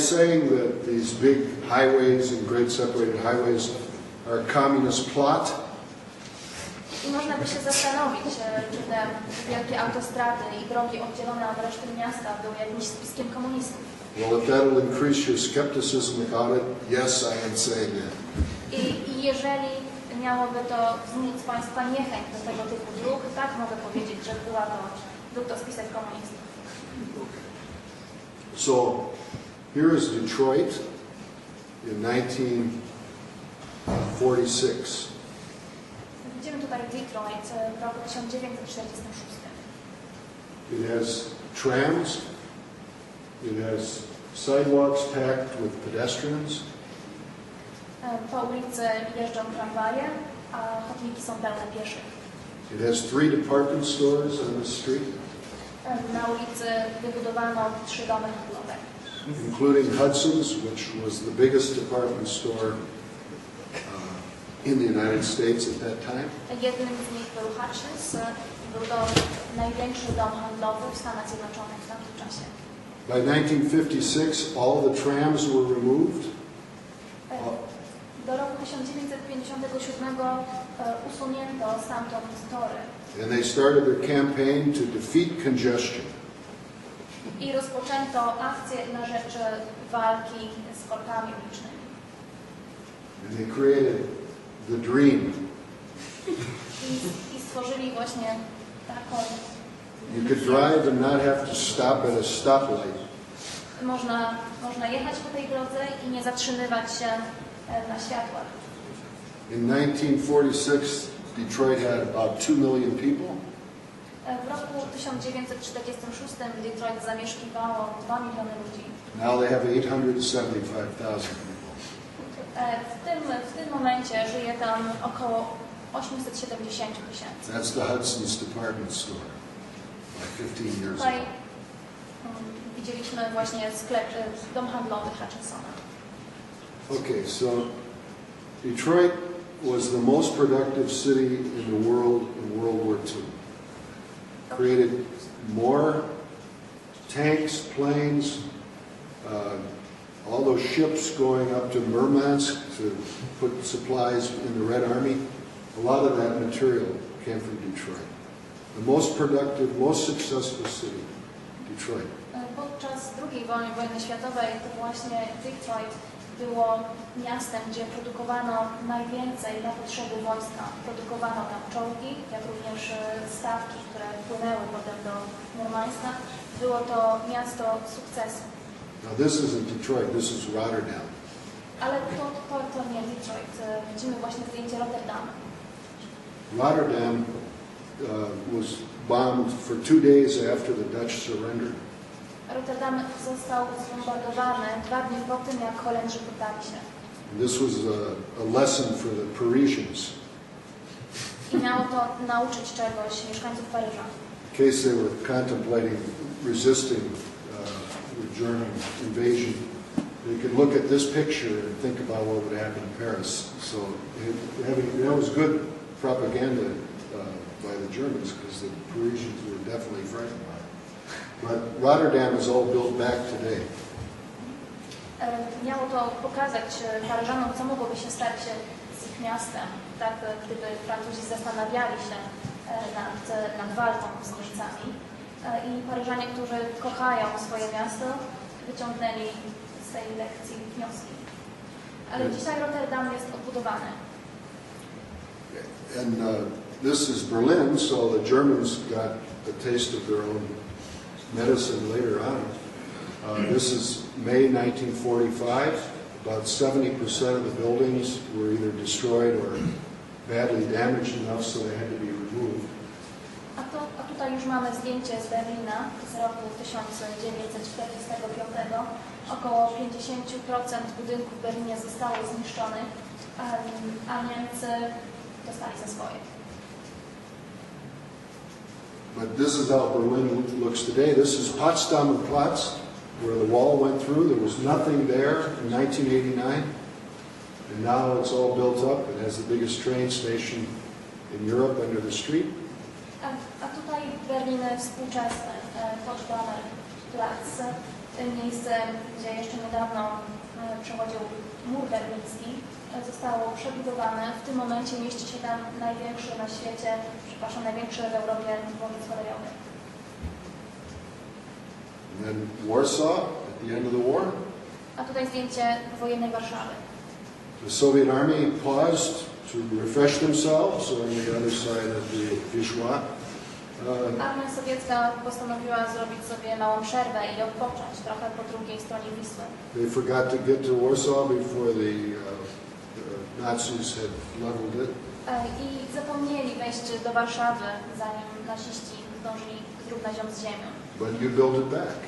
saying that these big highways and great separated highways are a communist plot? I można by się zastanowić, czy te wielkie autostrady i drogi oddzielone od reszty miasta były jakimś spiskiem komunistów. Well, if that will increase your skepticism about it, yes, I am saying that. I jeżeli miałoby to wzmóc Państwa niechęć do tego typu dróg, tak mogę powiedzieć, że był to spisek komunistów. So, here is Detroit in 1946. Widzimy tutaj Detroit w roku 1946. It has trams, it has sidewalks packed with pedestrians. Po ulicy jeżdżą tramwaje, a chodniki są pełne pieszych. It has 3 department stores on the street. Na ulicy wybudowano 3 domy handlowe. Including Hudson's, which was the biggest department store in the United States at that time. Jednym z nich był Hudson's, był to największy dom handlowy w Stanach Zjednoczonych w tamtym czasie. By 1956, all the trams were removed. Do roku 1957 usunięto stamtąd tory. And they started their campaign to defeat congestion. I rozpoczęto akcję na rzecz walki z korkami ulicznymi. And they created the dream. I stworzyli właśnie taką... You could drive and not have to stop at a stoplight. Można jechać po tej drodze i nie zatrzymywać się na światłach. In 1946, Detroit had about 2 million people. W roku 1946 Detroit zamieszkiwało 2 miliony ludzi. Now they have 875,000 people. W tym momencie żyje tam około 870 tysięcy. That's the Hudson's department store, like 15 years Tutaj ago. widzieliśmy właśnie sklep, dom handlowy Hutchinsona. Okay, so Detroit was the most productive city in the world in World War II. Created more tanks, planes, all those ships going up to Murmansk to put supplies in the Red Army. A lot of that material came from Detroit. The most productive, most successful city, Detroit. Podczas II wojny światowej to właśnie Detroit było miastem, gdzie produkowano najwięcej na potrzeby wojska. Produkowano tam czołgi, jak również statki, które płynęły potem do Murmańska. Było to miasto sukcesu. Now this isn't Detroit, this is Rotterdam. Ale to nie Detroit. Widzimy właśnie zdjęcie Rotterdamu. Rotterdam was bombed for 2 days after the Dutch surrendered. Rotterdam został zbombardowany 2 dni po tym, jak Holendrzy poddali się. This was a lesson for the Parisians. I miało to nauczyć czegoś mieszkańców Paryża. In case they were contemplating resisting the German invasion, they could look at this picture and think about what would happen in Paris. So that was good propaganda by the Germans, because the Parisians were definitely frightened by it. But Rotterdam is all built back today. Miało to pokazać Paryżanom, co mogłoby się stać z ich miastem, tak, gdyby Francuzi zastanawiali się nad walką z Niemcami. I Paryżanie, którzy kochają swoje miasto, wyciągnęli z tej lekcji wnioski. Ale dzisiaj Rotterdam jest odbudowany. And this is Berlin, so the Germans got a taste of their own medicine later on. This is May 1945. About 70% of the buildings were either destroyed or badly damaged enough, so they had to be removed. A tutaj już mamy zdjęcie z Berlina z roku 1945. Około 50% budynków w Berlinie zostało zniszczonych, a Niemcy dostali za swoje. But this is how Berlin looks today. This is Potsdamer Platz, where the wall went through. There was nothing there in 1989. And now it's all built up. It has the biggest train station in Europe under the street. A tutaj Berlin współczesny, Potsdamer Platz. miejsce, gdzie jeszcze niedawno przechodził mur berliński, zostało przebudowane. W tym momencie mieści się tam największy na świecie, przepraszam, największy w Europie dworzec kolejowy. And then Warsaw, at the end of the war, A tutaj zdjęcie wojennej Warszawy. the Soviet army paused to refresh themselves on the other side of the Wisła. Armia sowiecka postanowiła zrobić sobie małą przerwę i odpocząć trochę po drugiej stronie Wisły. They forgot to get to Warsaw before the Nazis had leveled it. I zapomnieli wejść do Warszawy, zanim naziści zdążyli zrównać ją z ziemią. But you built it back.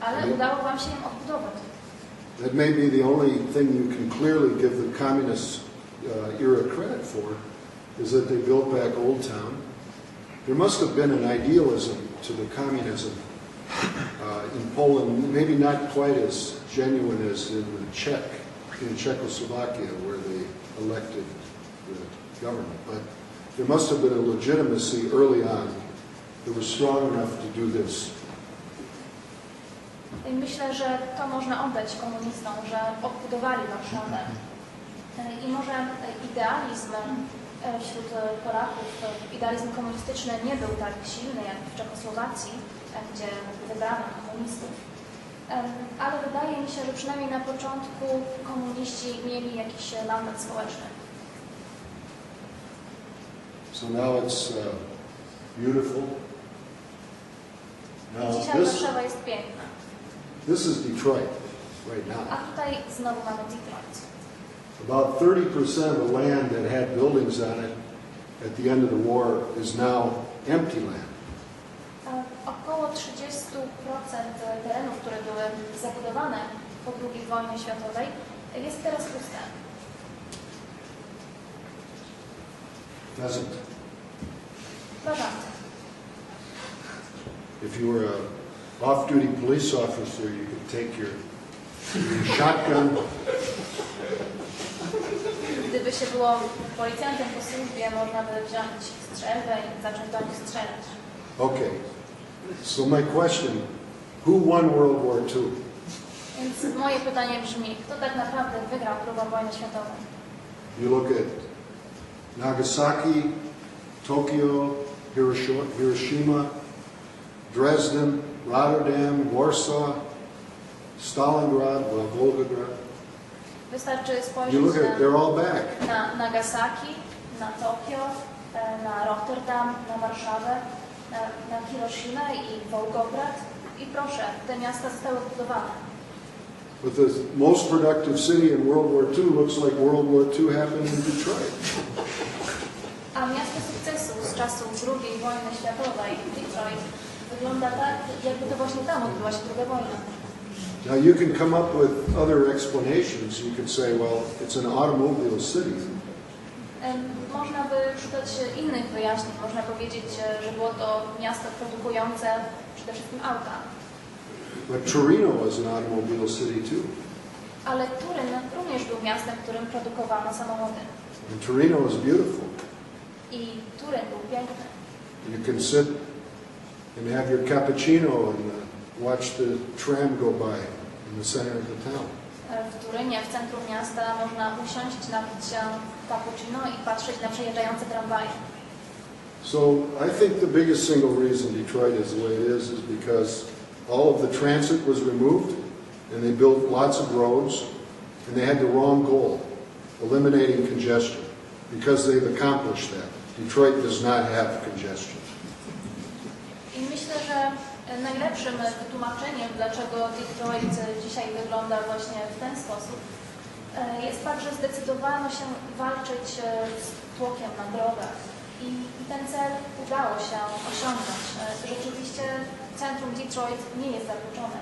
Ale udało wam się ją odbudować. That may be the only thing you can clearly give the communist era credit for, is that they built back Old Town. There must have been an idealism to the communism in Poland, maybe not quite as genuine as in Czechoslovakia, where they elected the government. But there must have been a legitimacy early on that was strong enough to do this. I myślę, że to można oddać komunistom, że odbudowali Warszawę. I może idealizm wśród Polaków, idealizm komunistyczny nie był tak silny jak w Czechosłowacji, gdzie wybrano komunistów. Ale wydaje mi się, że przynajmniej na początku komuniści mieli jakiś mandat społeczny. So now it's beautiful. Now Dzisiaj Warszawa jest piękna. this is Detroit right now. A tutaj znowu mamy Detroit. About 30% of the land that had buildings on it at the end of the war is now empty land. Około 30% terenów, które były zabudowane po II wojnie światowej, jest teraz puste. Doesn't. Bażanty. If you were an off-duty police officer, you could take your shotgun. Gdyby się było policjantem po służbie, można by wziąć strzelbę i zacząć do nich strzelać. Okay. So my question, who won World War II? Więc moje pytanie brzmi, kto tak naprawdę wygrał II wojnę światową? You look at Nagasaki, Tokyo, Hiroshima, Dresden, Rotterdam, Warsaw, Stalingrad, Volgograd. Wystarczy You spojrzeć look at it, they're all back. na Nagasaki, na Tokio, na Rotterdam, na Warszawę, na Hiroshimę i Volgograd. I proszę, te miasta zostały odbudowane. But the most productive city in World War II looks like World War II happened in Detroit. A miasto sukcesu z czasów II wojny światowej, Detroit, wygląda tak, jakby to właśnie tam odbyła się II wojna. Now you can come up with other explanations. You could say, well, it's an automobile city. Można by szukać innych wyjaśnień. Można powiedzieć, że było to miasto produkujące przede wszystkim auta. But Torino was an automobile city too. Ale Turyn również był miastem, w którym produkowano samochody. And Torino was beautiful. I Turyn był piękny. You can sit and have your cappuccino and watch the tram go by in the center of the town. W Turynie, w centrum miasta, można usiąść, napić się cappuccino i patrzeć na przejeżdżające tramwaje. So I think the biggest single reason Detroit is the way it is because all of the transit was removed and they built lots of roads and they had the wrong goal, eliminating congestion. Because they've accomplished that, Detroit does not have congestion. I myślę, że najlepszym wytłumaczeniem, dlaczego Detroit dzisiaj wygląda właśnie w ten sposób, jest fakt, że zdecydowano się walczyć z tłokiem na drogach. I ten cel udało się osiągnąć. Rzeczywiście centrum Detroit nie jest zakluczone.